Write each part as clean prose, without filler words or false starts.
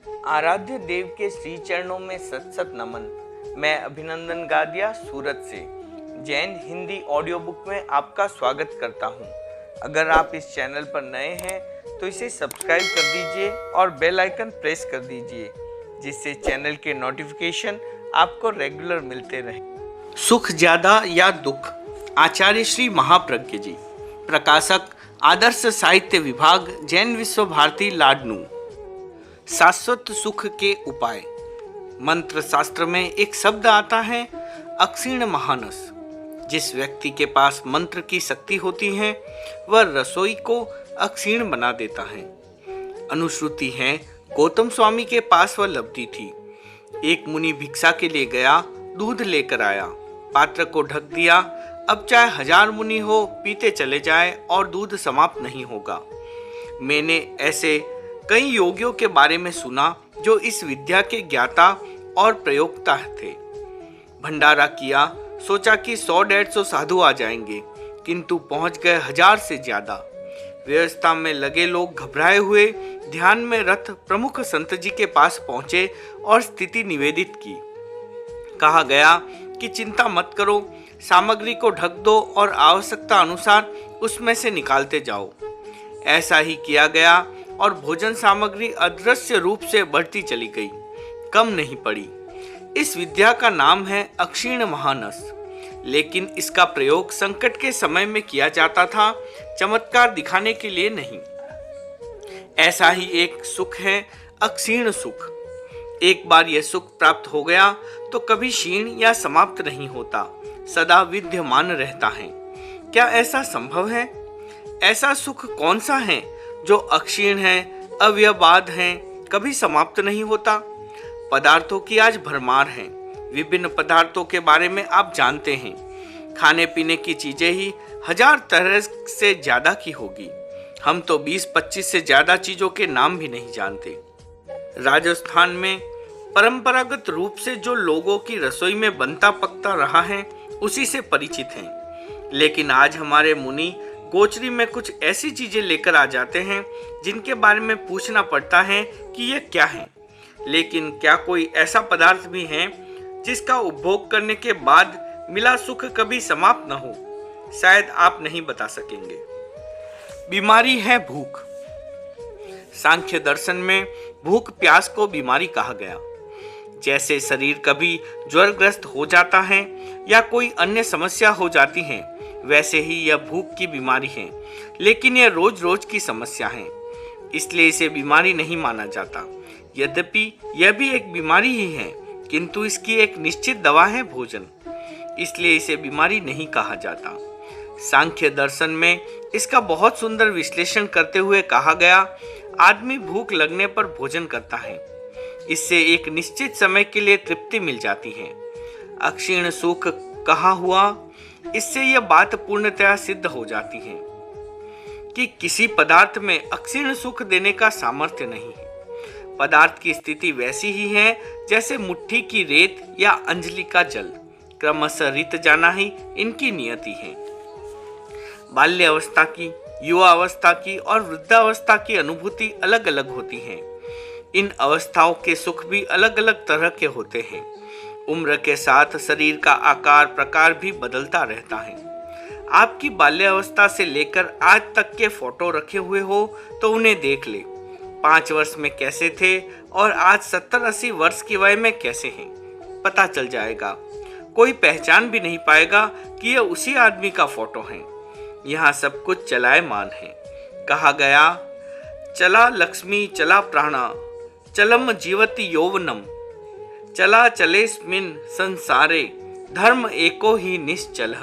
आराध्य देव के श्री चरणों में सत सत नमन। मैं अभिनंदन गादिया सूरत से जैन हिंदी ऑडियो बुक में आपका स्वागत करता हूं। अगर आप इस चैनल पर नए हैं तो इसे सब्सक्राइब कर दीजिए और बेल आइकन प्रेस कर दीजिए, जिससे चैनल के नोटिफिकेशन आपको रेगुलर मिलते रहे। सुख ज्यादा या दुख, आचार्य श्री महाप्रज्ञ जी। प्रकाशक आदर्श साहित्य विभाग, जैन विश्व भारती, लाडनू। शाश्वत सुख के उपाय। मंत्र शास्त्र में एक शब्द आता है अक्षीण महानस। जिस व्यक्ति के पास मंत्र की शक्ति होती है वह रसोई को अक्षीण बना देता है। अनुश्रुति है गौतम स्वामी के पास वह लब्धि थी। एक मुनि भिक्षा के लिए गया, दूध लेकर आया, पात्र को ढक दिया। अब चाहे 1000 मुनि हो, पीते चले जाए और दूध समाप्त नहीं होगा। मैंने ऐसे कई योगियों के बारे में सुना जो इस विद्या के ज्ञाता और प्रयोक्ता थे। भंडारा किया, सोचा कि 100-150 साधु आ जाएंगे, किंतु पहुंच गए 1000 से ज्यादा। व्यवस्था में लगे लोग घबराए हुए ध्यान में रत प्रमुख संत जी के पास पहुंचे और स्थिति निवेदित की। कहा गया कि चिंता मत करो, सामग्री को ढक दो और आवश्यकता अनुसार उसमें से निकालते जाओ। ऐसा ही किया गया और भोजन सामग्री अदृश्य रूप से बढ़ती चली गई, कम नहीं पड़ी। इस विद्या का नाम है अक्षीण महानस, लेकिन इसका प्रयोग संकट के समय में किया जाता था, चमत्कार दिखाने के लिए नहीं। ऐसा ही एक सुख है अक्षीण सुख। एक बार यह सुख प्राप्त हो गया तो कभी क्षीण या समाप्त नहीं होता, सदा विद्यमान रहता है। क्या ऐसा संभव है? ऐसा सुख कौन सा है जो अक्षीण है, अव्ययबाध है, कभी समाप्त नहीं होता? पदार्थों की आज भरमार है। विभिन्न पदार्थों के बारे में आप जानते हैं। खाने पीने की चीजें ही 1000 तरह से ज्यादा की होगी। हम तो 20-25 से ज्यादा चीजों के नाम भी नहीं जानते। राजस्थान में परंपरागत रूप से जो लोगों की रसोई में बनता पकता रहा है उसी से परिचित हैं। लेकिन आज हमारे मुनि गोचरी में कुछ ऐसी चीजें लेकर आ जाते हैं जिनके बारे में पूछना पड़ता है कि ये क्या है। लेकिन क्या कोई ऐसा पदार्थ भी है जिसका उपभोग करने के बाद मिला सुख कभी समाप्त न हो? शायद आप नहीं बता सकेंगे। बीमारी है भूख। सांख्य दर्शन में भूख प्यास को बीमारी कहा गया। जैसे शरीर कभी ज्वरग्रस्त हो जाता है या कोई अन्य समस्या हो जाती है, वैसे ही यह भूख की बीमारी है। लेकिन यह रोज रोज की समस्या है, इसलिए इसे बीमारी नहीं माना जाता। यद्यपि यह भी एक बीमारी ही है, किंतु इसकी एक निश्चित दवा है भोजन, इसलिए इसे बीमारी नहीं कहा जाता। सांख्य दर्शन में इसका बहुत सुंदर विश्लेषण करते हुए कहा गया, आदमी भूख लगने पर भोजन करता है, इससे एक निश्चित समय के लिए तृप्ति मिल जाती है। अक्षीण सुख कहा हुआ, इससे यह बात पूर्णतया सिद्ध हो जाती है कि किसी पदार्थ में अक्षीण सुख देने का सामर्थ्य नहीं है। पदार्थ की स्थिति वैसी ही है जैसे मुट्ठी की रेत या अंजलि का जल, क्रमशः रित जाना ही इनकी नियति है। बाल्य अवस्था की, युवा अवस्था की और वृद्धावस्था की अनुभूति अलग अलग होती है। इन अवस्थाओं के सुख भी अलग अलग तरह के होते हैं। उम्र के साथ शरीर का आकार प्रकार भी बदलता रहता है। आपकी बाल्यावस्था से लेकर आज तक के फोटो रखे हुए हो तो उन्हें देख ले। 5 वर्ष में कैसे थे और आज 70-80 वर्ष की वय में कैसे हैं, पता चल जाएगा। कोई पहचान भी नहीं पाएगा कि यह उसी आदमी का फोटो है। यहाँ सब कुछ चलायमान है। कहा गया, चला लक्ष्मी चला प्राणा, चलम जीवति यौवनम, चला चलेस्मिन संसारे, धर्म एको ही निश्चल।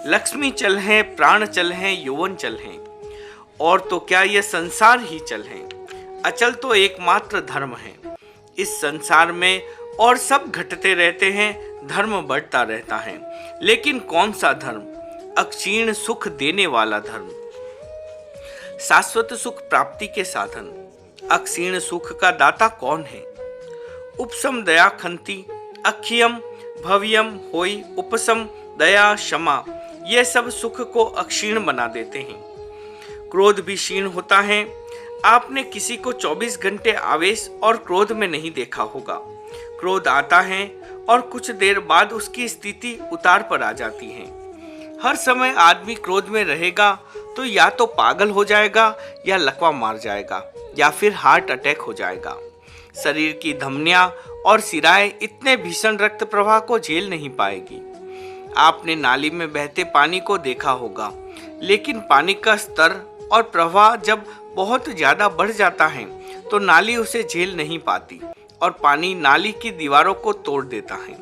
लक्ष्मी चल है, प्राण चल है, यौवन चल है, और तो क्या यह संसार ही चल है। अचल तो एकमात्र धर्म है। इस संसार में और सब घटते रहते हैं, धर्म बढ़ता रहता है, लेकिन कौन सा धर्म? अक्षीण सुख देने वाला धर्म। शाश्वत सुख प्राप्ति के साधन। अक्षीण सुख का दाता कौन है? उपशम दया खंती, अक्षयम भव्यम होई उपशम दया क्षमा, ये सब सुख को अक्षीण बना देते हैं। क्रोध भी क्षीण होता है, आपने किसी को 24 घंटे आवेश और क्रोध में नहीं देखा होगा। क्रोध आता है और कुछ देर बाद उसकी स्थिति उतार पर आ जाती है। हर समय आदमी क्रोध में रहेगा तो या तो पागल हो जाएगा या लकवा मार जाएगा या फिर हार्ट अटैक हो जाएगा। शरीर की धमनियां और सिराएं इतने भीषण रक्त प्रवाह को झेल नहीं पाएगी। आपने नाली में बहते पानी को देखा होगा, लेकिन पानी का स्तर और प्रवाह जब बहुत ज्यादा बढ़ जाता है तो नाली उसे झेल नहीं पाती और पानी नाली की दीवारों को तोड़ देता है।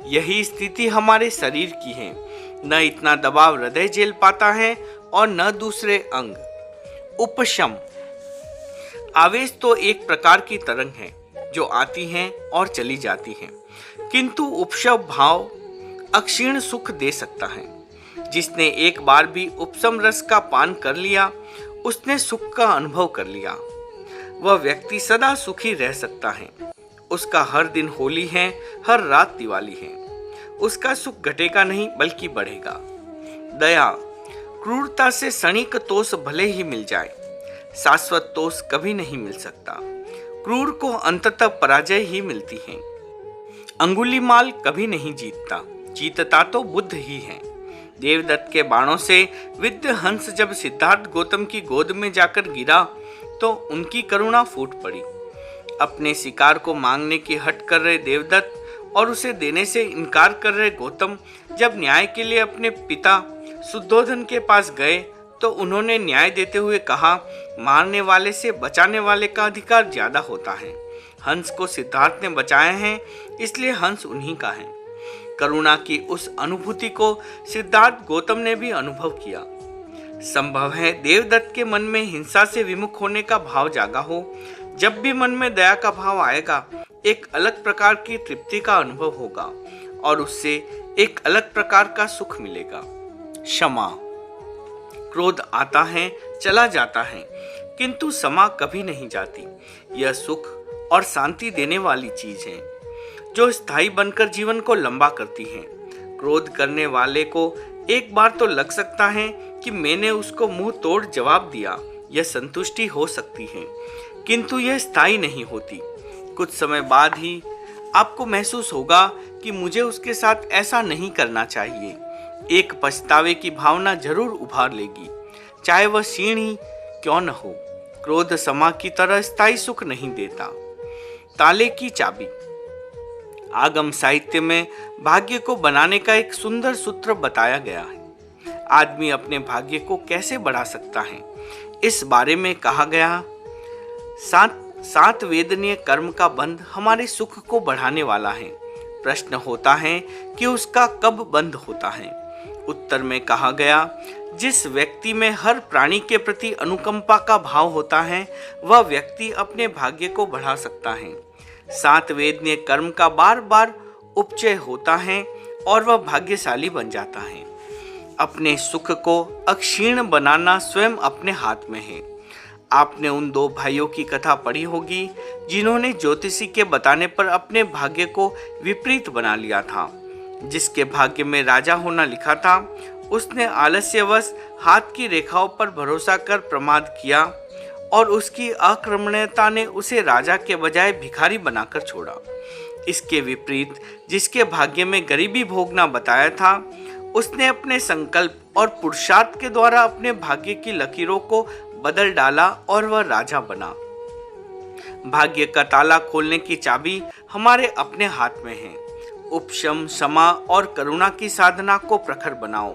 यही स्थिति हमारे शरीर की है। न इतना दबाव हृदय झेल पाता है और न दूसरे अंग। उपशम। आवेश तो एक प्रकार की तरंग है जो आती है और चली जाती है, किंतु उपशम भाव अक्षीण सुख दे सकता है। जिसने एक बार भी उपशम रस का पान कर लिया उसने सुख का अनुभव कर लिया। वह व्यक्ति सदा सुखी रह सकता है। उसका हर दिन होली है, हर रात दिवाली है। उसका सुख घटेगा नहीं बल्कि बढ़ेगा। दया। क्रूरता से क्षणिक तोष भले ही मिल जाए, शाश्वत तोष कभी नहीं मिल सकता। क्रूर को अंततः पराजय ही मिलती है। अंगुलीमाल कभी नहीं जीतता, जीतता तो बुद्ध ही है। देवदत्त के बाणों से विद्ध हंस जब सिद्धार्थ गौतम की गोद में जाकर गिरा तो उनकी करुणा फूट पड़ी। अपने शिकार को मांगने की हट कर रहे देवदत्त और उसे देने से इनकार कर रहे गौतम जब न्याय के लिए अपने पिता शुद्धोधन के पास गए तो उन्होंने न्याय देते हुए कहा, मारने वाले से बचाने वाले का अधिकार ज्यादा होता है। हंस को सिद्धार्थ ने बचाया है, इसलिए हंस उन्हीं का है। करुणा की उस अनुभूति को सिद्धार्थ गौतम ने भी अनुभव किया। संभव है देवदत्त के मन में हिंसा से विमुख होने का भाव जागा हो। जब भी मन में दया का भाव आएगा एक अलग प्रकार की तृप्ति का अनुभव होगा और उससे एक अलग प्रकार का सुख मिलेगा। क्षमा। क्रोध आता है चला जाता है, किंतु क्षमा कभी नहीं जाती। यह सुख और शांति देने वाली चीज है जो स्थायी बनकर जीवन को लंबा करती है। क्रोध करने वाले को एक बार तो लग सकता है कि मैंने उसको मुंह तोड़ जवाब दिया, यह संतुष्टि हो सकती है, किंतु यह स्थायी नहीं होती। कुछ समय बाद ही आपको महसूस होगा कि मुझे उसके साथ ऐसा नहीं करना चाहिए। एक पछतावे की भावना जरूर उभार लेगी, चाहे वह क्षीण ही क्यों न हो। क्रोध क्षमा की तरह स्थायी सुख नहीं देता। ताले की चाबी। आगम साहित्य में भाग्य को बनाने का एक सुंदर सूत्र बताया गया है। आदमी अपने भाग्य को कैसे बढ़ा सकता है, इस बारे में कहा गया, सात वेदनीय कर्म का बंध हमारे सुख को बढ़ाने वाला है। प्रश्न होता है कि उसका कब बंध होता है। उत्तर में कहा गया, जिस व्यक्ति में हर प्राणी के प्रति अनुकंपा का भाव होता है वह व्यक्ति अपने भाग्य को बढ़ा सकता है। 7 वेदनीय कर्म का बार बार उपचय होता है और वह भाग्यशाली बन जाता है। अपने सुख को अक्षीण बनाना स्वयं अपने हाथ में है। आपने उन 2 भाइयों की कथा पढ़ी होगी जिन्होंने ज्योतिषी के बताने पर अपने भाग्य को विपरीत बना लिया था। जिसके भाग्य में राजा होना लिखा था उसने आलस्यवश हाथ की रेखाओं पर भरोसा कर प्रमाद किया और उसकी आक्रमणीयता ने उसे राजा के बजाय भिखारी बनाकर छोड़ा। इसके विपरीत जिसके भाग्य में गरीबी भोगना बताया था उसने अपने संकल्प और पुरुषार्थ के द्वारा अपने भाग्य की लकीरों को बदल डाला और वह राजा बना। भाग्य का ताला खोलने की चाबी हमारे अपने हाथ में है। उपशम, क्षमा और करुणा की साधना को प्रखर बनाओ।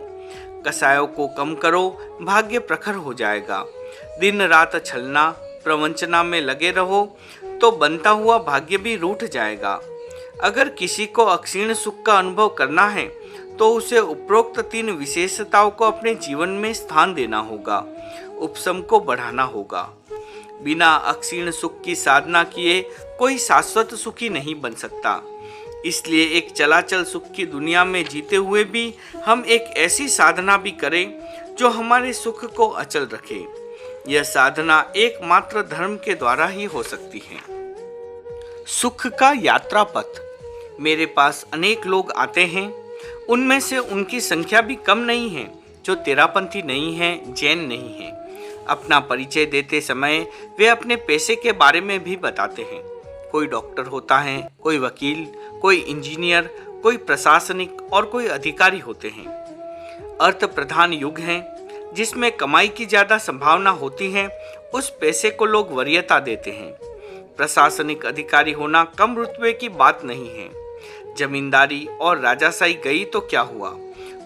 कसायों को कम करो, भाग्य प्रखर हो जाएगा। दिन रात छलना प्रवंचना में लगे रहो तो बनता हुआ भाग्य भी रूठ जाएगा। अगर किसी को अक्षीण सुख का अनुभव करना है तो उसे उपरोक्त 3 विशेषताओं को अपने जीवन में स्थान देना होगा। उपशम को बढ़ाना होगा। बिना अक्षीण सुख की साधना किए कोई शाश्वत सुखी नहीं बन सकता। इसलिए एक चलाचल सुख की दुनिया में जीते हुए भी हम एक ऐसी साधना भी करें जो हमारे सुख को अचल रखे। यह साधना एकमात्र धर्म के द्वारा ही हो सकती है। सुख का यात्रा पथ। मेरे पास अनेक लोग आते हैं, उनमें से उनकी संख्या भी कम नहीं है जो तेरापंथी नहीं है, जैन नहीं है। अपना परिचय देते समय वे अपने पेशे के बारे में भी बताते हैं। कोई डॉक्टर होता है, कोई वकील, कोई इंजीनियर, कोई प्रशासनिक और कोई अधिकारी होते हैं। अर्थ प्रधान युग है जिसमें कमाई की ज़्यादा संभावना होती है, उस पेशे को लोग वरीयता देते हैं। प्रशासनिक अधिकारी होना कम रुतबे की बात नहीं है। जमींदारी और राजाशाही गई तो क्या हुआ,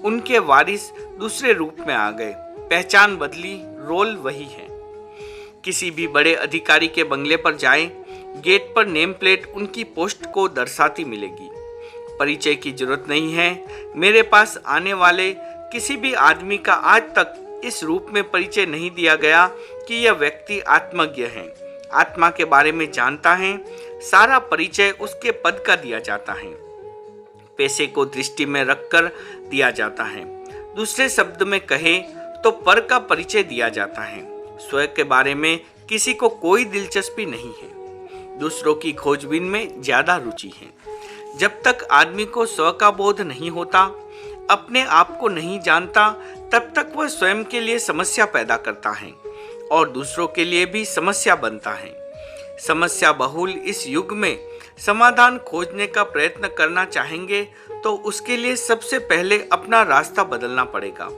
उनके वारिस दूसरे रूप में आ गए, पहचान बदली, रोल वही है। किसी भी बड़े अधिकारी के बंगले पर जाएं, गेट पर नेम प्लेट उनकी पोस्ट को दर्शाती मिलेगी। परिचय की जरूरत नहीं है। मेरे पास आने वाले किसी भी आदमी का आज तक इस रूप में परिचय नहीं दिया गया कि यह व्यक्ति आत्मज्ञ है, आत्मा के बारे में जानता है। सारा परिचय उसके पद का दिया जाता है, पेशे को दृष्टि में रखकर दिया जाता है। दूसरे शब्द में कहे तो पर का परिचय दिया जाता है। स्वयं के बारे में किसी को कोई दिलचस्पी नहीं है, दूसरों की खोजबीन में ज्यादा रुचि है। जब तक आदमी को स्व का बोध नहीं होता, अपने आप को नहीं जानता, तब तक वह स्वयं के लिए समस्या पैदा करता है और दूसरों के लिए भी समस्या बनता है। समस्या बहुल इस युग में समाधान खोजने का प्रयत्न करना चाहेंगे तो उसके लिए सबसे पहले अपना रास्ता बदलना पड़ेगा।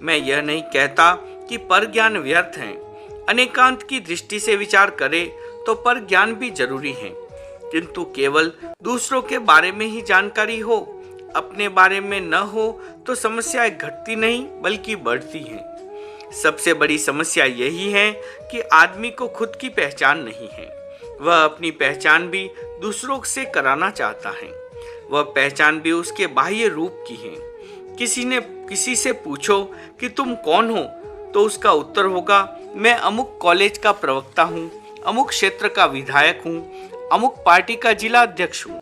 मैं यह नहीं कहता कि पर ज्ञान व्यर्थ है। अनेकांत की दृष्टि से विचार करें तो पर ज्ञान भी जरूरी है, किंतु केवल दूसरों के बारे में ही जानकारी हो, अपने बारे में न हो तो समस्याएं घटती नहीं बल्कि बढ़ती हैं। सबसे बड़ी समस्या यही है कि आदमी को खुद की पहचान नहीं है। वह अपनी पहचान भी दूसरों से कराना चाहता है। वह पहचान भी उसके बाह्य रूप की है। किसी से पूछो कि तुम कौन हो तो उसका उत्तर होगा, मैं अमुक कॉलेज का प्रवक्ता हूँ, अमुक क्षेत्र का विधायक हूँ, अमुक पार्टी का जिला अध्यक्ष हूँ,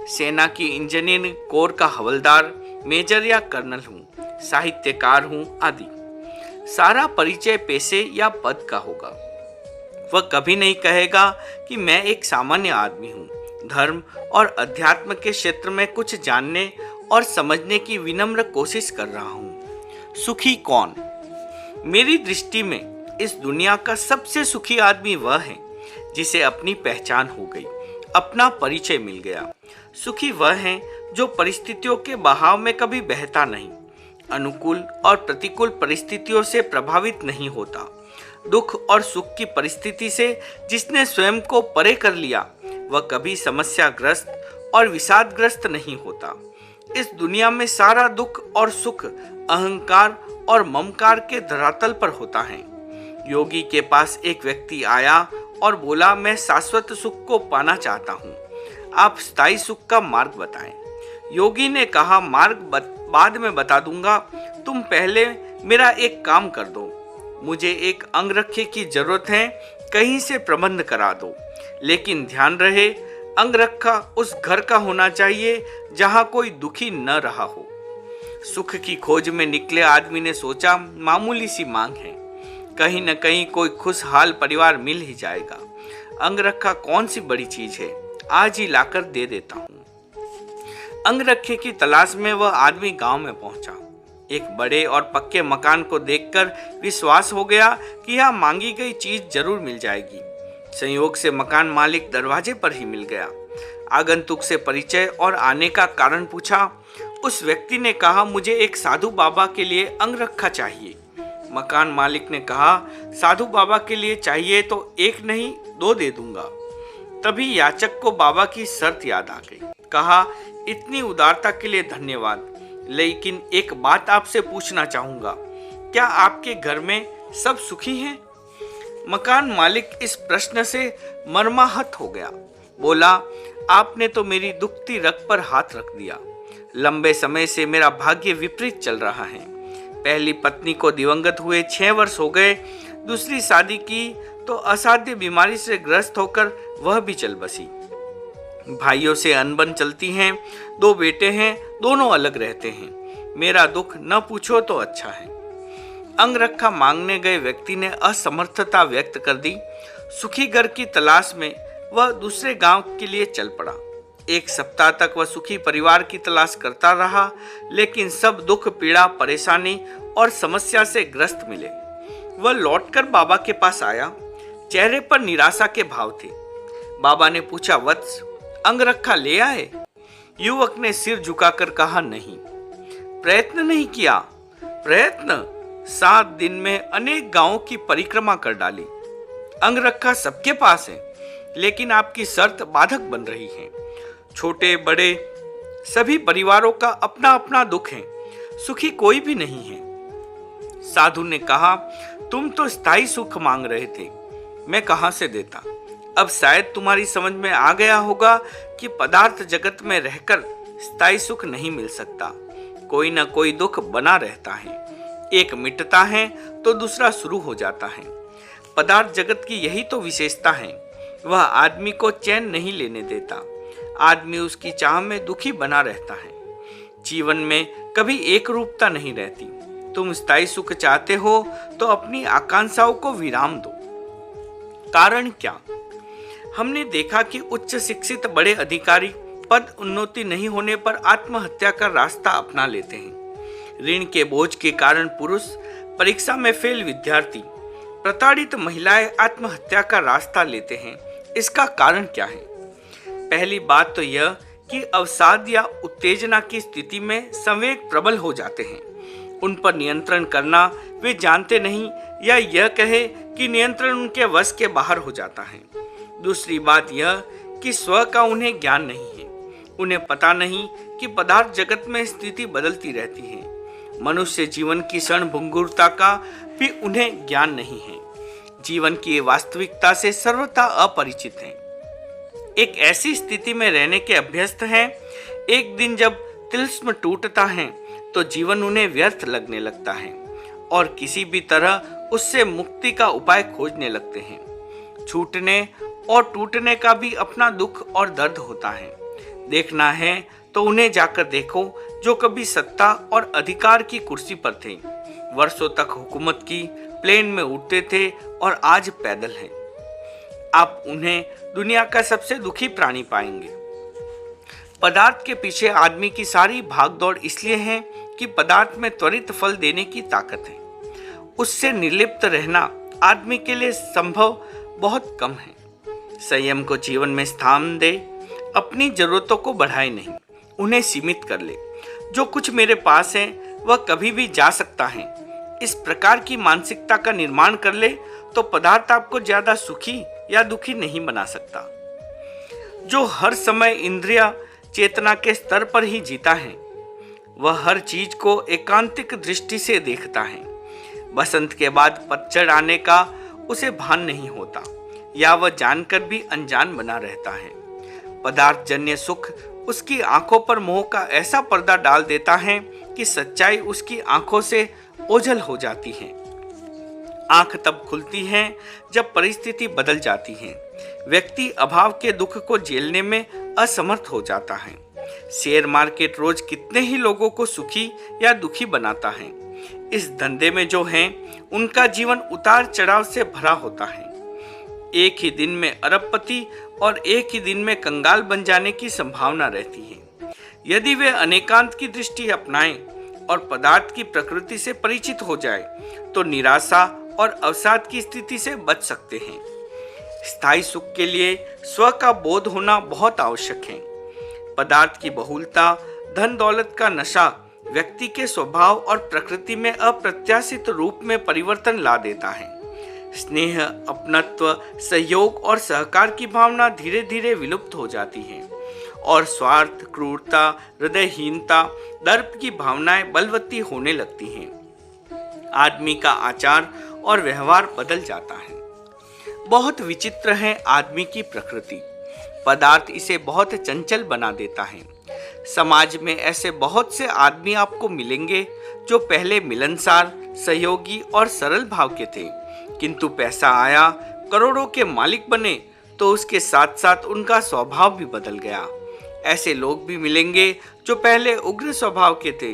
सेना की इंजीनियरिंग कोर का हवलदार, मेजर या कर्नल हूँ, साहित्यकार हूँ आदि। सारा परिचय पेशे या पद का होगा। वह कभी नहीं कहेगा कि मैं एक सामान्य आदमी हूँ, धर्म और अध्यात्म के क्षेत्र में कुछ जानने और समझने की विनम्र कोशिश कर रहा हूँ। सुखी कौन? मेरी दृष्टि में इस दुनिया का सबसे सुखी आदमी वह है जिसे अपनी पहचान हो गई, अपना परिचय मिल गया। सुखी वह है जो परिस्थितियों के बहाव में कभी बहता नहीं, अनुकूल और प्रतिकूल परिस्थितियों से प्रभावित नहीं होता। दुख और सुख की परिस्थिति से जिसने स्वयं को परे कर लिया, वह कभी समस्याग्रस्त और विषादग्रस्त नहीं होता। इस दुनिया में सारा दुख और सुख अहंकार और ममकार के धरातल पर होता है। योगी के पास एक व्यक्ति आया और बोला, मैं शाश्वत सुख को पाना चाहता हूँ, आप स्थायी सुख का मार्ग बताएं। योगी ने कहा, मार्ग बाद में बता दूंगा, तुम पहले मेरा एक काम कर दो। मुझे एक अंगरखे की जरूरत है, कहीं से प्रबंध करा दो, लेकिन ध्यान रहे अंगरखा उस घर का होना चाहिए जहां कोई दुखी न रहा हो। सुख की खोज में निकले आदमी ने सोचा, मामूली सी मांग है, कहीं न कहीं कोई खुशहाल परिवार मिल ही जाएगा। अंगरखा कौन सी बड़ी चीज है, आज ही लाकर दे देता हूँ। अंगरखे की तलाश में वह आदमी गांव में पहुंचा। एक बड़े और पक्के मकान को देखकर विश्वास हो गया कि यह मांगी गई चीज जरूर मिल जाएगी। संयोग से मकान मालिक दरवाजे पर ही मिल गया। आगंतुक से परिचय और आने का कारण पूछा। उस व्यक्ति ने कहा, मुझे एक साधु बाबा के लिए अंगरखा चाहिए। मकान मालिक ने कहा, साधु बाबा के लिए चाहिए तो एक नहीं 2 दे दूंगा। तभी याचक को बाबा की शर्त याद आ गई। कहा, इतनी उदारता के लिए धन्यवाद, लेकिन एक बात आपसे पूछना चाहूंगा, क्या आपके घर में सब सुखी हैं? मकान मालिक इस प्रश्न से मर्माहत हो गया। बोला, आपने तो मेरी दुखती रग पर हाथ रख दिया। लंबे समय से मेरा भाग्य विपरीत चल रहा है। पहली पत्नी को दिवंगत हुए 6 वर्ष हो गए, दूसरी शादी की तो असाध्य बीमारी से ग्रस्त होकर वह भी चल बसी। भाइयों से अनबन चलती हैं, 2 बेटे हैं, दोनों अलग रहते हैं। मेरा दुख न पूछो तो अच्छा है। अंगरखा मांगने गए व्यक्ति ने असमर्थता व्यक्त कर दी। सुखी घर की तलाश में वह दूसरे गांव के लिए चल पड़ा। 1 सप्ताह तक वह सुखी परिवार की तलाश करता रहा, लेकिन सब दुख, पीड़ा, परेशानी और समस्या से ग्रस्त मिले। वह लौटकर बाबा के पास आया। चेहरे पर निराशा के भाव थे। बाबा ने पूछा, वत्स, अंगरखा ले आए? युवक ने सिर झुकाकर कहा, नहीं। प्रयत्न नहीं किया? प्रयत्न 7 दिन में अनेक गांवों की परिक्रमा कर डाली। अंगरखा सबके पास है, लेकिन आपकी शर्त बाधक बन रही है। छोटे बड़े सभी परिवारों का अपना अपना दुख है, सुखी कोई भी नहीं है। साधु ने कहा, तुम तो स्थायी सुख मांग रहे थे, मैं कहां से देता। अब शायद तुम्हारी समझ में आ गया होगा कि पदार्थ जगत में रहकर स्थायी सुख नहीं मिल सकता। कोई ना कोई दुख बना रहता है, एक मिटता है तो दूसरा शुरू हो जाता है। पदार्थ जगत की यही तो विशेषता है, वह आदमी को चैन नहीं लेने देता। आदमी उसकी चाह में दुखी बना रहता है। जीवन में कभी एक रूपता नहीं रहती। तुम स्थायी सुख चाहते हो तो अपनी आकांक्षाओं को विराम दो। कारण क्या? हमने देखा कि उच्च शिक्षित बड़े अधिकारी पद उन्नति नहीं होने पर आत्महत्या का रास्ता अपना लेते हैं। ऋण के बोझ के कारण पुरुष, परीक्षा में फेल विद्यार्थी, प्रताड़ित महिलाएं आत्महत्या का रास्ता लेते हैं। इसका कारण क्या है? पहली बात तो यह कि अवसाद या उत्तेजना की स्थिति में संवेग प्रबल हो जाते हैं। उन पर नियंत्रण करना वे जानते नहीं, या यह कहे कि नियंत्रण उनके वश के बाहर हो जाता है। दूसरी बात यह कि स्व का उन्हें ज्ञान नहीं है। उन्हें पता नहीं कि पदार्थ जगत में स्थिति बदलती रहती है। मनुष्य जीवन की क्षणभंगुरता का भी उन्हें ज्ञान नहीं है। जीवन की वास्तविकता से सर्वथा अपरिचित हैं। एक ऐसी स्थिति में रहने के अभ्यस्त हैं। एक दिन जब तिलिस्म टूटता है तो जीवन उन्हें व्यर्थ लगने लगता है और किसी भी तरह उससे मुक्ति का उपाय खोजने लगते हैं। छूटने और टूटने का भी अपना दुख और दर्द होता है। देखना है तो उन्हें जाकर देखो जो कभी सत्ता और अधिकार की कुर्सी पर थे, वर्षों तक हुकूमत की, प्लेन में उड़ते थे और आज पैदल हैं। आप उन्हें दुनिया का सबसे दुखी प्राणी पाएंगे। पदार्थ के पीछे आदमी की सारी भागदौड़ इसलिए है कि पदार्थ में त्वरित फल देने की ताकत है। उससे निर्लिप्त रहना आदमी के लिए संभव बहुत कम है। संयम को जीवन में स्थान दे, अपनी जरूरतों को बढ़ाए नहीं, उन्हें सीमित कर ले। जो कुछ मेरे पास है वह कभी भी जा सकता है, इस प्रकार की मानसिकता का निर्माण कर ले तो पदार्थ आपको ज्यादा सुखी या दुखी नहीं बना सकता। जो हर समय इंद्रिय चेतना के स्तर पर ही जीता है, वह हर चीज को एकांतिक दृष्टि से देखता है। बसंत के बाद पतझड़ आने का उसे भान नहीं होता, या वह जानकर भी अनजान बना रहता है। पदार्थ जन्य सुख उसकी आंखों पर मोह का ऐसा पर्दा डाल देता है कि सच्चाई उसकी आंखों से ओझल हो जाती है। आंख तब खुलती है जब परिस्थिति बदल जाती है। व्यक्ति अभाव के दुख को झेलने में असमर्थ हो जाता है। शेयर मार्केट रोज कितने ही लोगों को सुखी या दुखी बनाता है। इस धंधे में जो हैं, उनका जीवन उतार चढ़ाव से भरा होता है। एक ही दिन में अरबपति और एक ही दिन में कंगाल बन जाने की संभावना रहती है। यदि वे अनेकांत की दृष्टि अपनाएं और पदार्थ की प्रकृति से परिचित हो जाए तो निराशा और अवसाद की स्थिति से बच सकते हैं। स्थायी सुख के लिए स्व का बोध होना बहुत आवश्यक है। पदार्थ की बहुलता, धन दौलत का नशा व्यक्ति के स्वभाव और प्रकृति में अप्रत्याशित रूप में परिवर्तन ला देता है। स्नेह, अपनत्व, सहयोग और सहकार की भावना धीरे धीरे विलुप्त हो जाती है और स्वार्थ, क्रूरता, हृदयहीनता, दर्प की भावनाएं बलवती होने लगती हैं। आदमी का आचार और व्यवहार बदल जाता है। बहुत विचित्र है आदमी की प्रकृति। पदार्थ इसे बहुत चंचल बना देता है। समाज में ऐसे बहुत से आदमी आपको मिलेंगे जो पहले मिलनसार, सहयोगी और सरल भाव के थे, किंतु पैसा आया, करोड़ों के मालिक बने तो उसके साथ साथ उनका स्वभाव भी बदल गया। ऐसे लोग भी मिलेंगे जो पहले उग्र स्वभाव के थे,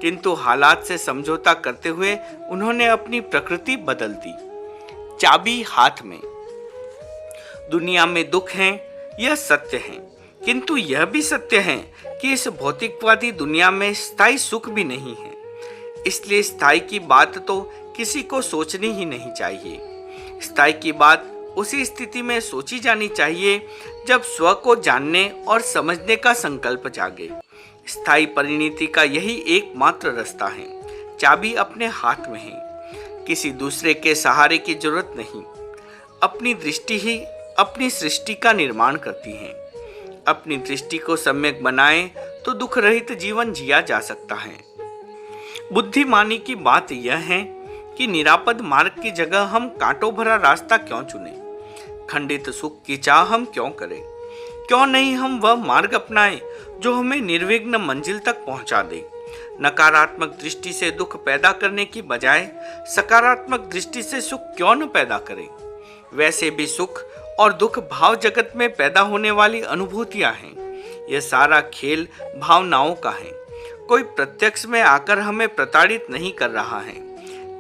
किंतु हालात से समझौता करते हुए उन्होंने अपनी प्रकृति बदल दी। चाबी हाथ में। दुनिया में दुख है, यह सत्य है, किंतु यह भी सत्य है कि इस भौतिकवादी दुनिया में स्थायी सुख भी नहीं है। इसलिए स्थाई की बात तो किसी को सोचनी ही नहीं चाहिए। स्थाई की बात उसी स्थिति में सोची जानी चाहिए जब स्व को जानने और समझने का संकल्प जागे। स्थायी परिणति का यही एकमात्र रास्ता है। चाबी अपने हाथ में है, किसी दूसरे के सहारे की जरूरत नहीं। अपनी दृष्टि ही अपनी सृष्टि का निर्माण करती है। अपनी दृष्टि को सम्यक बनाए तो दुख रहित जीवन जिया जा सकता है। बुद्धिमानी की बात यह है कि निरापद मार्ग की जगह हम कांटों भरा रास्ता क्यों चुने, खंडित सुख की चाह हम क्यों करें। क्यों नहीं हम वह मार्ग अपनाएं जो हमें निर्विघ्न मंजिल तक पहुंचा दे। नकारात्मक दृष्टि से दुख पैदा करने की बजाय सकारात्मक दृष्टि से सुख क्यों न पैदा करें। वैसे भी सुख और दुख भाव जगत में पैदा होने वाली अनुभूतियां हैं। यह सारा खेल भावनाओं का है। कोई प्रत्यक्ष में आकर हमें प्रताड़ित नहीं कर रहा है,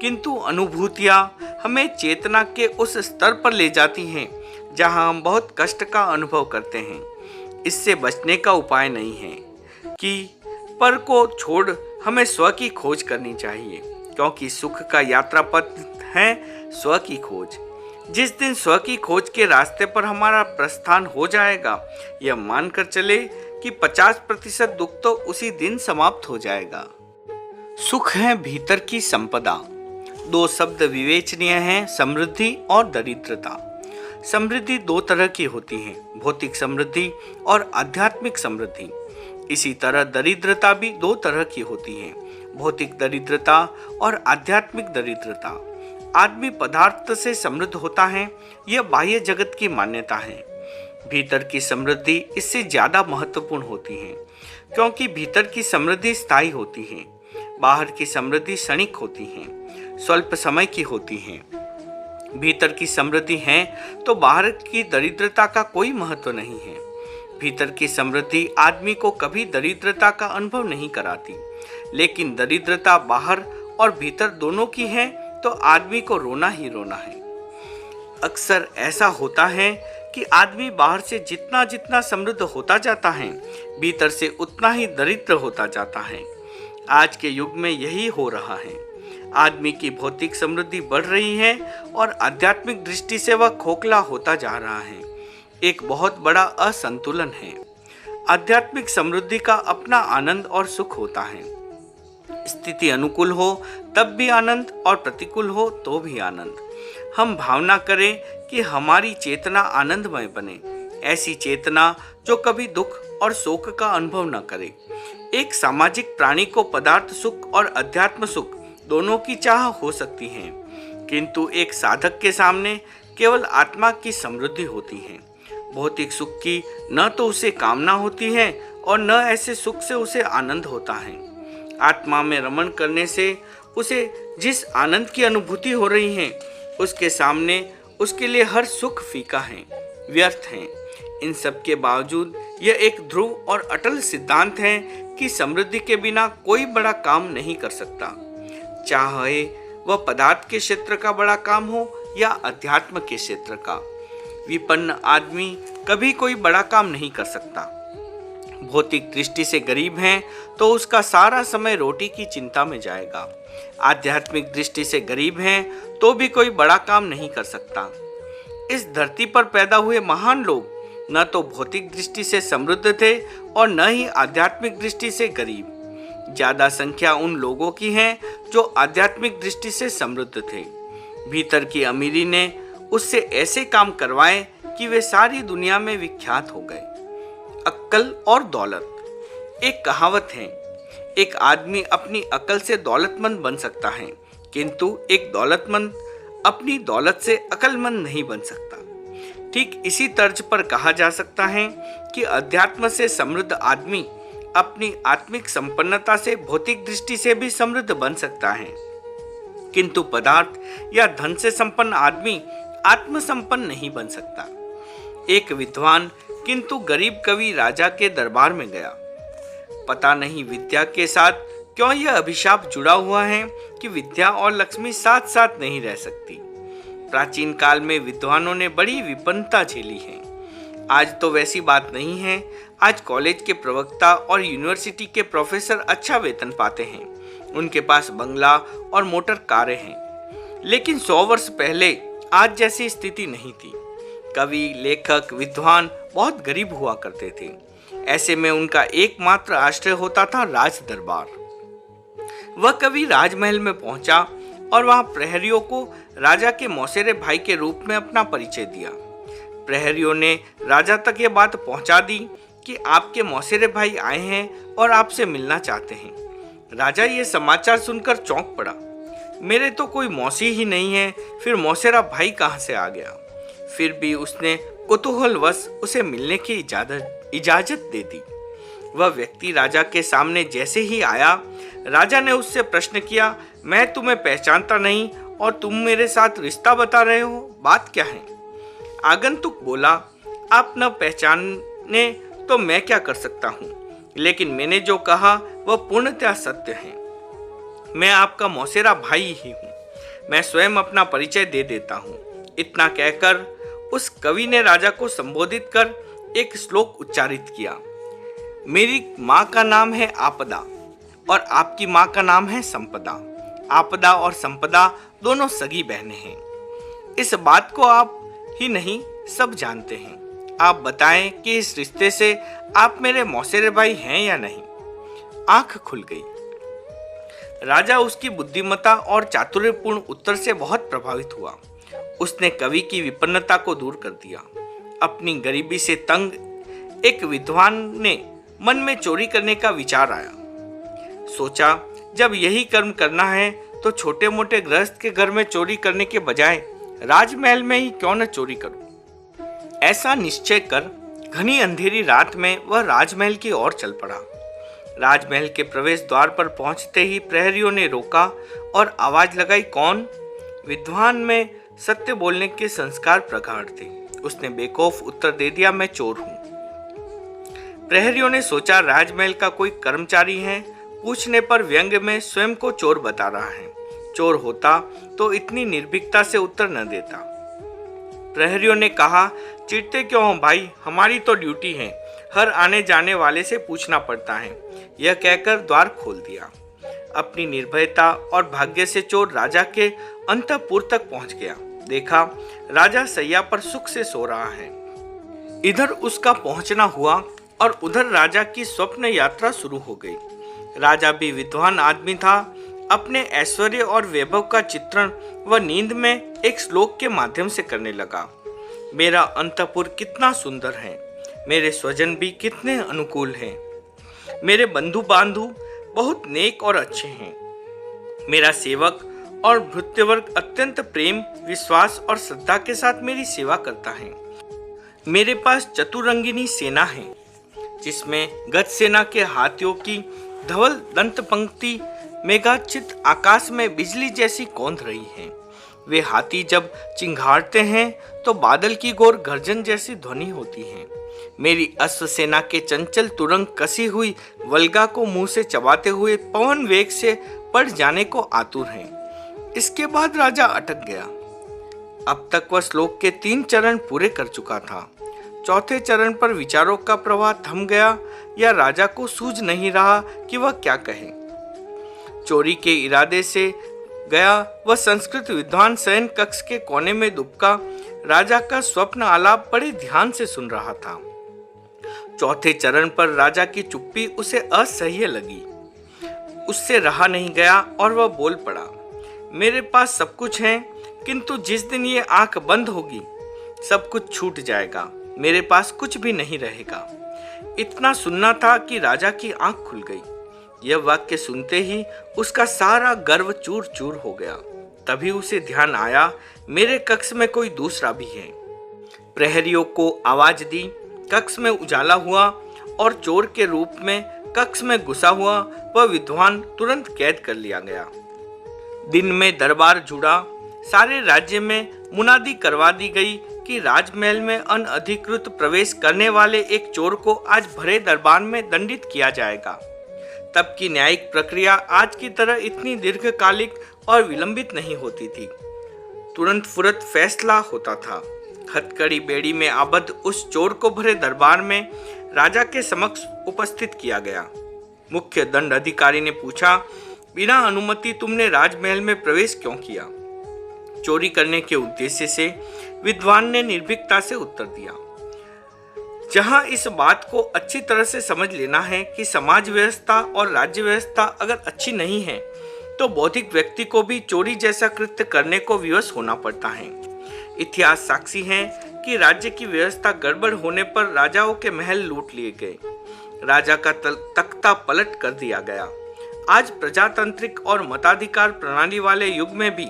किंतु अनुभूतियां हमें चेतना के उस स्तर पर ले जाती हैं जहां हम बहुत कष्ट का अनुभव करते हैं। इससे बचने का उपाय नहीं है कि पर को छोड़ हमें स्व की खोज करनी चाहिए, क्योंकि सुख का यात्रा पथ है स्व की खोज। जिस दिन स्व की खोज के रास्ते पर हमारा प्रस्थान हो जाएगा, यह मानकर चले कि 50% दुख तो उसी दिन समाप्त हो जाएगा। सुख है भीतर की संपदा। दो शब्द विवेचनीय हैं, समृद्धि और दरिद्रता। समृद्धि दो तरह की होती है, भौतिक समृद्धि और आध्यात्मिक समृद्धि। इसी तरह दरिद्रता भी दो तरह की होती है, भौतिक दरिद्रता और आध्यात्मिक दरिद्रता। आदमी पदार्थ से समृद्ध होता है, यह बाह्य जगत की मान्यता है। भीतर की समृद्धि इससे ज्यादा महत्वपूर्ण होती है, क्योंकि भीतर की समृद्धि स्थायी होती है। बाहर की समृद्धि क्षणिक होती है, स्वल्प समय की होती है। भीतर की समृद्धि है तो बाहर की दरिद्रता का कोई महत्व नहीं है। भीतर की समृद्धि आदमी को कभी दरिद्रता का अनुभव नहीं कराती, लेकिन दरिद्रता बाहर और भीतर दोनों की है तो आदमी को रोना ही रोना है। अक्सर ऐसा होता है कि आदमी बाहर से जितना जितना समृद्ध होता जाता है, भीतर से उतना ही दरिद्र होता जाता है। आज के युग में यही हो रहा है। आदमी की भौतिक समृद्धि बढ़ रही है और आध्यात्मिक दृष्टि से वह खोखला होता जा रहा है। एक बहुत बड़ा असंतुलन है। आध्यात्मिक समृद्धि का अपना आनंद और सुख होता है। स्थिति अनुकूल हो तब भी आनंद और प्रतिकूल हो तो भी आनंद। हम भावना करें कि हमारी चेतना आनंदमय बने, ऐसी चेतना जो कभी दुख और शोक का अनुभव न करे। एक सामाजिक प्राणी को पदार्थ सुख और अध्यात्म सुख दोनों की चाह हो सकती है, किंतु एक साधक के सामने केवल आत्मा की समृद्धि होती है। भौतिक सुख की न तो उसे कामना होती है और न ऐसे सुख से उसे आनंद होता है। आत्मा में रमण करने से उसे जिस आनंद की अनुभूति हो रही है, उसके सामने उसके लिए हर सुख फीका है, व्यर्थ है। इन सब के बावजूद यह एक ध्रुव और अटल सिद्धांत है कि समृद्धि के बिना कोई बड़ा काम नहीं कर सकता, चाहे वह पदार्थ के क्षेत्र का बड़ा काम हो या अध्यात्म के क्षेत्र का। विपन्न आदमी कभी कोई बड़ा काम नहीं कर सकता। भौतिक दृष्टि से गरीब है तो उसका सारा समय रोटी की चिंता में जाएगा। आध्यात्मिक दृष्टि से गरीब है तो भी कोई बड़ा काम नहीं कर सकता। इस धरती पर पैदा हुए महान लोग न तो भौतिक दृष्टि से समृद्ध थे और न ही आध्यात्मिक दृष्टि से गरीब। ज्यादा संख्या उन लोगों की है जो आध्यात्मिक दृष्टि से समृद्ध थे। भीतर की अमीरी ने उससे ऐसे काम करवाए कि वे सारी दुनिया में विख्यात हो गए। अक्ल और दौलत। एक कहावत है, एक आदमी अपनी अकल से दौलतमंद बन सकता है, किंतु एक दौलतमंद अपनी दौलत से अकलमंद नहीं बन सकता। ठीक इसी तर्ज पर कहा जा सकता है कि अध्यात्म से समृद्ध आदमी अपनी आत्मिक संपन्नता से भौतिक दृष्टि से भी समृद्ध बन सकता है, किंतु पदार्थ या धन से संपन्न आदमी आत्मसंपन्न नहीं बन सकता। एक विद्वान किंतु गरीब कवि राजा के दरबार में गया। पता नहीं विद्या के साथ क्यों यह अभिशाप जुड़ा हुआ है कि विद्या और लक्ष्मी साथ साथ नहीं रह सकती। प्राचीन काल में विद्वानों ने बड़ी विपन्नता झेली है। आज तो वैसी बात नहीं है। आज कॉलेज के प्रवक्ता और यूनिवर्सिटी के प्रोफेसर अच्छा वेतन पाते हैं, उनके पास बंगला और मोटर कारें हैं। लेकिन 100 वर्ष पहले आज जैसी स्थिति नहीं थी। कवि, लेखक, विद्वान बहुत गरीब हुआ करते थे। ऐसे में उनका एकमात्र आश्रय होता था राज दरबार। वह कवि राजमहल में पहुंचा और वहां प्रहरियों को राजा के मौसेरे भाई के रूप में अपना परिचय दिया। प्रहरियों ने राजा तक ये बात पहुंचा दी कि आपके मौसेरे भाई आए हैं और आपसे मिलना चाहते हैं। राजा ये समाचार सुनकर चौंक पड़ा। मेरे तो कोई मौसी ही नहीं है, फिर मौसेरा भाई कहाँ से आ गया? फिर भी उसने कुतूहलवश उसे मिलने की इजाजत दे दी। वह व्यक्ति राजा के सामने जैसे ही आया, राजा ने उससे प्रश्न किया, मैं तुम्हें पहचानता नहीं और तुम मेरे साथ रिश्ता बता रहे हो, बात क्या है? आगंतुक बोला, आप न पहचाने तो मैं क्या कर सकता हूँ, लेकिन मैंने जो कहा वह पूर्णतः सत्य है। मैं आपका मौसेरा भाई ही हूँ। मैं स्वयं अपना परिचय दे देता हूँ। इतना कहकर उस कवि ने राजा को संबोधित कर एक श्लोक उच्चारित किया। मेरी माँ का नाम है आपदा और आपकी माँ का नाम है संपदा। आपदा और संपदा दोनों सगी बहनें हैं। इस बात को आप ही नहीं, सब जानते हैं। आप बताएं कि इस रिश्ते से आप मेरे मौसेरे भाई हैं या नहीं? आंख खुल गई। राजा उसकी बुद्धिमत्ता और चातुर्यपूर्ण उत्तर से बहुत प्रभावित हुआ। उसने कवि की विपन्नता को दूर कर दिया। अपनी गरीबी से तंग एक विद्वान ने मन में चोरी करने का विचार आया। सोचा, जब यही कर्म करना है तो छोटे मोटे गृहस्थ के घर में चोरी करने के बजाय राजमहल में ही क्यों न चोरी करूं। ऐसा निश्चय कर घनी अंधेरी रात में वह राजमहल की ओर चल पड़ा। राजमहल के प्रवेश द्वार पर पहुंचते ही प्रहरियों ने रोका और आवाज लगाई, कौन? विद्वान में सत्य बोलने के संस्कार प्रगाढ़ थे। उसने बेखौफ उत्तर दे दिया, मैं चोर हूं। प्रहरियों ने सोचा राजमहल का कोई कर्मचारी है, पूछने पर व्यंग में स्वयं को चोर बता रहा है। चोर होता तो इतनी निर्भीकता से उत्तर न देता। प्रहरियों ने कहा, चिढ़ते क्यों हो भाई, हमारी तो ड्यूटी है, हर आने जाने वाले से पूछना पड़ता है। यह कहकर द्वार खोल दिया। अपनी निर्भयता और भाग्य से चोर राजा के अंतःपुर तक पहुंच गया। देखा राजा सैया पर सुख से सो रहा है। इधर उसका पहुंचना हुआ और उधर राजा की स्वप्न यात्रा शुरू हो गई। राजा भी विद्वान आदमी था। अपने ऐश्वर्य और वैभव का चित्रण वह नींद में एक श्लोक के माध्यम से करने लगा। मेरा अंतःपुर कितना सुंदर है, मेरे स्वजन भी कितने अनुकूल हैं, मेरे बंधु बांधु बहुत नेक और अच्छे हैं, मेरा सेवक और भृत्यवर्ग अत्यंत प्रेम, विश्वास और श्रद्धा के साथ मेरी सेवा करता है। मेरे पास चतुरंगिनी सेना है, जिसमें गज सेना के हाथियों की धवल दंत पंक्ति मेघाच्छित आकाश में बिजली जैसी कौंध रही है। वे हाथी जब चिंघाड़ते हैं तो बादल की घोर गर्जन जैसी ध्वनि होती है। मेरी अश्व सेना के चंचल तुरंग कसी हुई वल्गा को मुंह से चबाते हुए पवन वेग से पड़ जाने को आतुर हैं। इसके बाद राजा अटक गया। अब तक वह श्लोक के 3 चरण पूरे कर चुका था। चौथे चरण पर विचारों का प्रवाह थम गया या राजा को सूझ नहीं रहा कि वह क्या कहे। चोरी के इरादे से गया वह संस्कृत विद्वान शयन कक्ष के कोने में दुबका राजा का स्वप्न आलाप बड़े ध्यान से सुन रहा था। चौथे चरण पर राजा की चुप्पी उसे असह्य लगी। उससे रहा नहीं गया और वह बोल पड़ा, मेरे पास सब कुछ है, किंतु जिस दिन ये आंख बंद होगी सब कुछ छूट जाएगा, मेरे पास कुछ भी नहीं रहेगा। इतना सुनना था कि राजा की आंख खुल गई। यह वाक्य सुनते ही उसका सारा गर्व चूर चूर हो गया। तभी उसे ध्यान आया, मेरे कक्ष में कोई दूसरा भी है। प्रहरियों को आवाज दी, कक्ष में उजाला हुआ और चोर के रूप में कक्ष में घुसा हुआ वह विद्वान तुरंत कैद कर लिया गया। दिन में दरबार जुड़ा। सारे राज्य में मुनादी करवा दी गई कि राजमहल में अनधिकृत प्रवेश करने वाले एक चोर को आज भरे दरबार में दंडित किया जाएगा। तब की न्यायिक प्रक्रिया आज की तरह इतनी दीर्घकालिक और विलंबित नहीं होती थी। तुरंत फुरत फैसला होता था। हथकड़ी बेड़ी में आबद्ध उस चोर को भरे दरबार में राजा के समक्ष उपस्थित किया गया। मुख्य दंड अधिकारी ने पूछा, बिना अनुमति तुमने राजमहल में प्रवेश क्यों किया? चोरी करने के उद्देश्य से विद्वान ने निर्भीकता से उत्तर दिया। जहां इस बात को अच्छी तरह से समझ लेना है कि समाज व्यवस्था और राज्य व्यवस्था अगर अच्छी नहीं है तो बौद्धिक व्यक्ति को भी चोरी जैसा कृत्य करने को विवश होना पड़ता है। इतिहास साक्षी है कि राज्य की व्यवस्था गड़बड़ होने पर राजाओं के महल लूट लिए गए, राजा का तख्ता पलट कर दिया गया। आज प्रजातांत्रिक और मताधिकार प्रणाली वाले युग में भी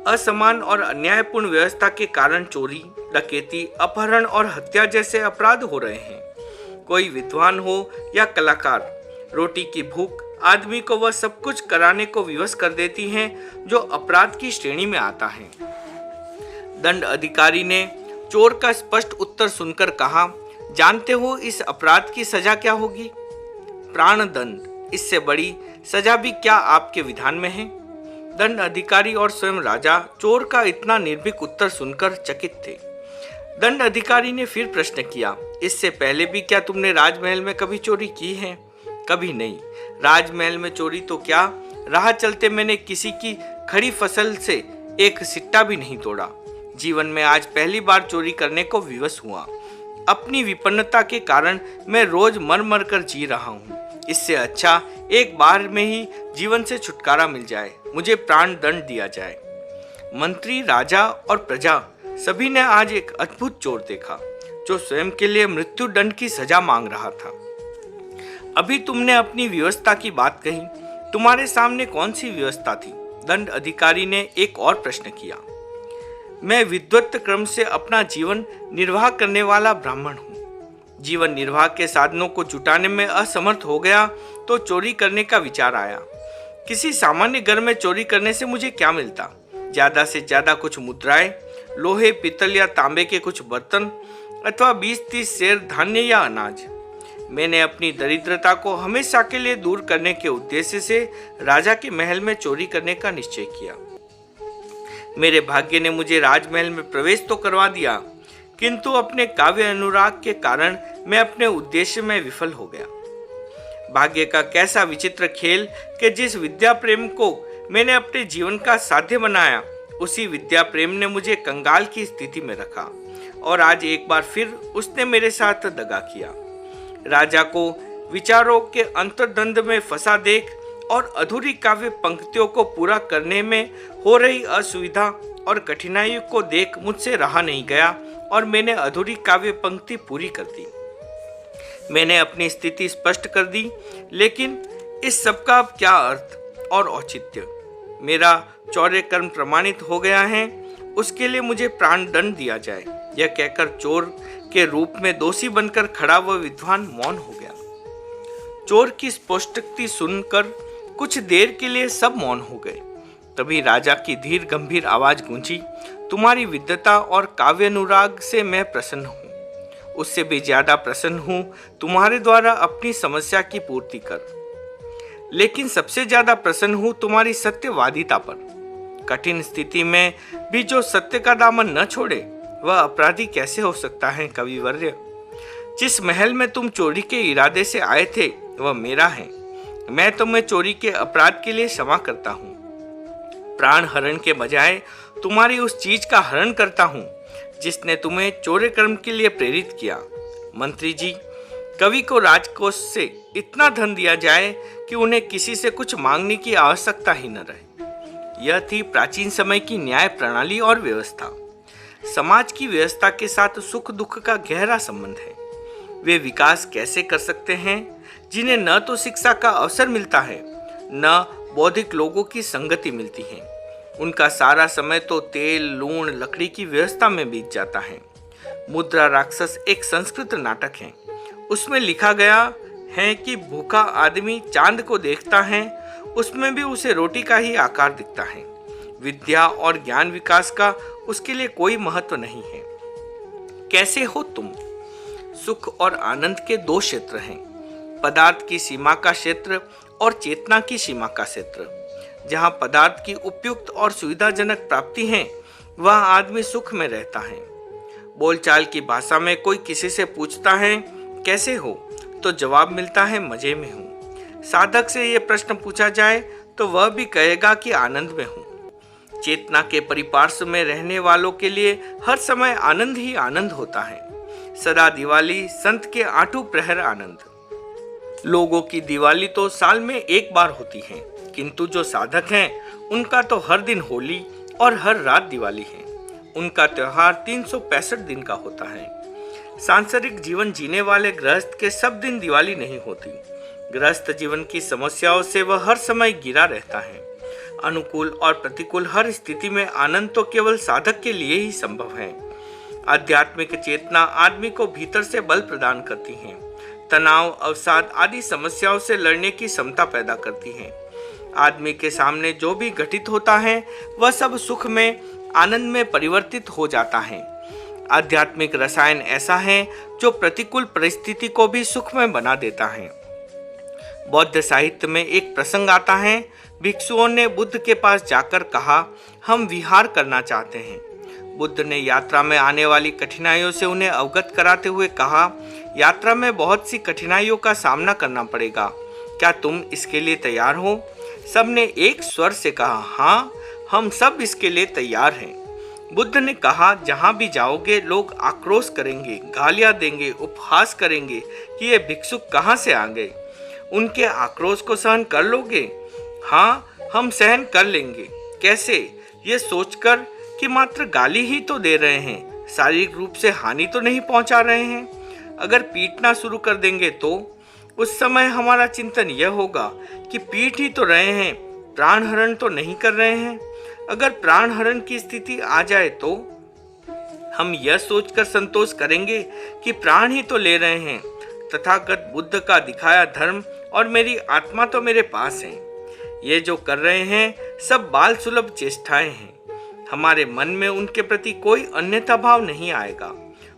असमान और अन्यायपूर्ण व्यवस्था के कारण चोरी, डकैती, अपहरण और हत्या जैसे अपराध हो रहे हैं। कोई विद्वान हो या कलाकार, रोटी की भूख आदमी को वह सब कुछ कराने को विवश कर देती है जो अपराध की श्रेणी में आता है। दंड अधिकारी ने चोर का स्पष्ट उत्तर सुनकर कहा, जानते हो इस अपराध की सजा क्या होगी? प्राण दंड। इससे बड़ी सजा भी क्या आपके विधान में है? दंड अधिकारी और स्वयं राजा चोर का इतना निर्भीक उत्तर सुनकर चकित थे। दंड अधिकारी ने फिर प्रश्न किया, इससे पहले भी क्या तुमने राजमहल में कभी चोरी की है? कभी नहीं। राजमहल में चोरी तो क्या, राह चलते मैंने किसी की खड़ी फसल से एक सिट्टा भी नहीं तोड़ा। जीवन में आज पहली बार चोरी करने को विवश हुआ। अपनी विपन्नता के कारण मैं रोज मर मर कर जी रहा हूँ। इससे अच्छा एक बार में ही जीवन से छुटकारा मिल जाए, मुझे प्राण दंड दिया जाए। मंत्री, राजा और प्रजा सभी ने आज एक अद्भुत चोर देखा जो स्वयं के लिए मृत्यु दंड की सजा मांग रहा था। अभी तुमने अपनी व्यवस्था की बात कही, तुम्हारे सामने कौन सी व्यवस्था थी? दंड अधिकारी ने एक और प्रश्न किया। मैं विद्वत क्रम से अपना जीवन निर्वाह करने वाला ब्राह्मण हूँ। जीवन निर्वाह के साधनों को जुटाने में असमर्थ हो गया तो चोरी करने का विचार आया। किसी सामान्य घर में चोरी करने से मुझे क्या मिलता? ज्यादा से ज्यादा कुछ मुद्राएं, लोहे, पीतल या तांबे के कुछ बर्तन अथवा 20-30 सेर धान्य या अनाज। मैंने अपनी दरिद्रता को हमेशा के लिए दूर करने के उद्देश्य से राजा के महल में चोरी करने का निश्चय किया। मेरे भाग्य ने मुझे राजमहल में प्रवेश तो करवा दिया, किंतु अपने काव्य अनुराग के कारण मैं अपने उद्देश्य में विफल हो गया। भाग्य का कैसा विचित्र खेल कि जिस विद्या प्रेम को मैंने अपने जीवन का साध्य बनाया, उसी विद्या प्रेम ने मुझे कंगाल की स्थिति में रखा और आज एक बार फिर उसने मेरे साथ दगा किया। राजा को विचारों के अंतर्द्वंद में फंसा देख और अधूरी काव्य पंक्तियों को पूरा करने में हो रही असुविधा और कठिनाइयों को देख मुझसे रहा नहीं गया और मैंने अधूरी काव्य पंक्ति पूरी कर दी। मैंने अपनी स्थिति स्पष्ट कर दी, लेकिन इस सब का अब क्या अर्थ और औचित्य? मेरा चौर्य कर्म प्रमाणित हो गया है, उसके लिए मुझे प्राण दंड दिया जाए। यह कहकर चोर के रूप में दोषी बनकर खड़ा वह विद्वान मौन हो गया। चोर की स्पष्टोक्ति सुनकर कुछ देर के लिए सब मौन हो गए। तभी राजा की धीर गंभीर आवाज गूंजी, तुम्हारी विद्वता और काव्य अनुराग से मैं प्रसन्न हूँ। उससे भी ज्यादा प्रसन्न हूँ तुम्हारे द्वारा अपनी समस्या की पूर्ति कर। लेकिन सबसे ज्यादा प्रसन्न हूँ तुम्हारी सत्यवादिता पर। कठिन स्थिति में भी जो सत्य का दामन न छोड़े वह अपराधी कैसे हो सकता है कविवर्य? जिस महल में तुम चोरी के इरादे से आए थे वह मेरा है। मैं तुम्हें चोरी के अपराध के लिए क्षमा करता हूँ। प्राण हरण के बजाय तुम्हारी उस चीज का हरण करता हूँ जिसने तुम्हें चोरी कर्म के लिए प्रेरित किया। मंत्री जी, कवि को राजकोष से इतना धन दिया जाए कि उन्हें किसी से कुछ मांगने की आवश्यकता ही न रहे। यह थी प्राचीन समय की न्याय प्रणाली और व्यवस्था। समाज की व्यवस्था के साथ सुख दुख का गहरा संबंध है। वे विकास कैसे कर सकते हैं जिन्हें न तो शिक्षा का अवसर मिलता है न बौद्धिक लोगों की संगति मिलती है। उनका सारा समय तो तेल, लूण, लकड़ी की व्यवस्था में बीत जाता है। मुद्रा राक्षस एक संस्कृत नाटक है। उसमें लिखा गया है कि भूखा आदमी चांद को देखता है, उसमें भी उसे रोटी का ही आकार दिखता है। विद्या और ज्ञान विकास का उसके लिए कोई महत्व नहीं है। कैसे हो तुम? सुख और आनंद के दो क्षेत्र हैं, पदार्थ की सीमा का क्षेत्र और चेतना की सीमा का क्षेत्र। जहाँ पदार्थ की उपयुक्त और सुविधाजनक प्राप्ति है वह आदमी सुख में रहता है। बोलचाल की भाषा में कोई किसी से पूछता है कैसे हो तो जवाब मिलता है मजे में हूँ। साधक से ये प्रश्न पूछा जाए तो वह भी कहेगा कि आनंद में हूँ। चेतना के परिपार्श्व में रहने वालों के लिए हर समय आनंद ही आनंद होता है। सदा दिवाली, संत के आठों प्रहर आनंद। लोगों की दिवाली तो साल में एक बार होती है, किंतु जो साधक हैं उनका तो हर दिन होली और हर रात दिवाली है। उनका त्योहार 365 दिन का होता है। सांसारिक जीवन जीने वाले गृहस्थ के सब दिन दिवाली नहीं होती। गृहस्थ जीवन की समस्याओं से वह हर समय घिरा रहता है। अनुकूल और प्रतिकूल हर स्थिति में आनंद तो केवल साधक के लिए ही संभव है। आध्यात्मिक चेतना आदमी को भीतर से बल प्रदान करती है, तनाव, अवसाद आदि समस्याओं से लड़ने की क्षमता पैदा करती है। आदमी के सामने जो भी घटित होता है वह सब सुख में, आनंद में परिवर्तित हो जाता है। आध्यात्मिक रसायन ऐसा है जो प्रतिकूल परिस्थिति को भी सुखमय बना देता है। बौद्ध साहित्य में एक प्रसंग आता है। भिक्षुओं ने बुद्ध के पास जाकर कहा, हम विहार करना चाहते हैं। बुद्ध ने यात्रा में आने वाली कठिनाइयों से उन्हें अवगत कराते हुए कहा, यात्रा में बहुत सी कठिनाइयों का सामना करना पड़ेगा, क्या तुम इसके लिए तैयार हो? सबने एक स्वर से कहा, हाँ, हम सब इसके लिए तैयार हैं। बुद्ध ने कहा, जहाँ भी जाओगे लोग आक्रोश करेंगे, गालियाँ देंगे, उपहास करेंगे कि ये भिक्षुक कहाँ से आ गए। उनके आक्रोश को सहन कर लोगे? हाँ, हम सहन कर लेंगे। कैसे? ये सोचकर कि मात्र गाली ही तो दे रहे हैं, शारीरिक रूप से हानि तो नहीं पहुंचा रहे हैं। अगर पीटना शुरू कर देंगे तो उस समय हमारा चिंतन यह होगा कि पीट ही तो रहे हैं, प्राण हरण तो नहीं कर रहे हैं। अगर प्राण हरण की स्थिति आ जाए तो हम यह सोचकर संतोष करेंगे कि प्राण ही तो ले रहे हैं। तथागत बुद्ध का दिखाया धर्म और मेरी आत्मा तो मेरे पास है। ये जो कर रहे हैं सब बाल सुलभ चेष्टाएं हैं। हमारे मन में उनके प्रति कोई अन्यथा भाव नहीं आएगा।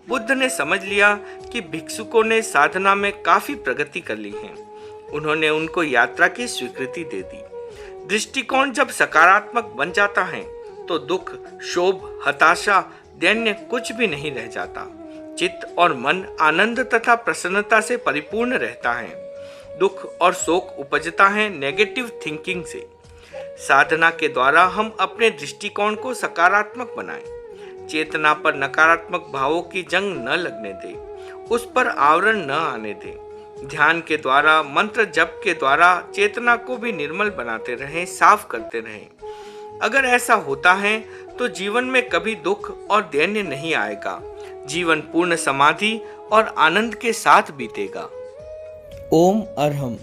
बुद्ध ने समझ लिया कि भिक्षुकों ने साधना में काफी प्रगति कर ली है। उन्होंने उनको यात्रा की स्वीकृति दे दी। दृष्टिकोण जब सकारात्मक बन जाता है तो दुख, शोभ, हताशा, दैन्य कुछ भी नहीं रह जाता। चित्त और मन आनंद तथा प्रसन्नता से परिपूर्ण रहता है। दुख और शोक उपजता है नेगेटिव थिंकिंग से। साधना के द्वारा हम अपने दृष्टिकोण को सकारात्मक बनाएं। चेतना पर नकारात्मक भावों की जंग न लगने दें, उस पर आवरण न आने दें। ध्यान के द्वारा, मंत्र जप के द्वारा चेतना को भी निर्मल बनाते रहें, साफ करते रहें। अगर ऐसा होता है तो जीवन में कभी दुख और दैन्य नहीं आएगा। जीवन पूर्ण समाधि और आनंद के साथ बीतेगा। ओम अरहम।